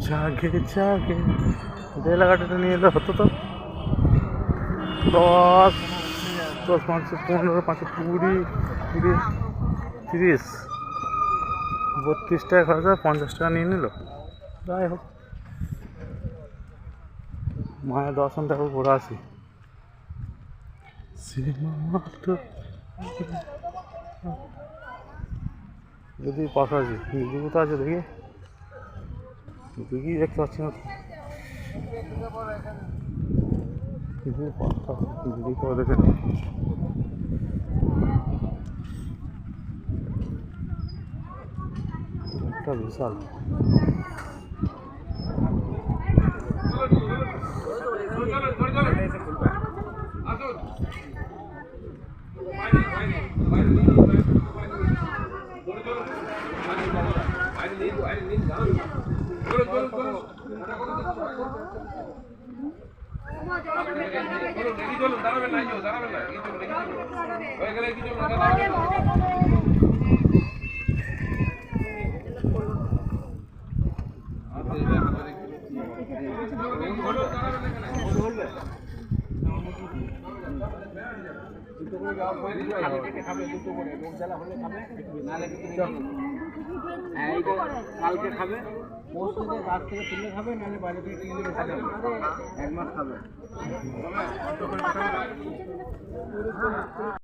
জাগে জাগে এলাকাটা নিয়ে এলে হতো তো। 10 10 5 15 5 20 30 30 32 টাকা খরচ, 50 টাকা নিয়ে নিল। যাই হোক, মায়ের দর্শনটা খুব ঘুরে আসি। যদি পাশা আছে দিদি কোথাও আছে দেখি, দিদি দেখতে পাচ্ছি না। দিদির পাশা দিদি কেউ দেখে একটা বিশাল কালকে খাবে, গাছ থেকে তুলে খাবে, নাহলে বাইরে থেকে কিনে নিয়ে খাবে, 1 মাস খাবে।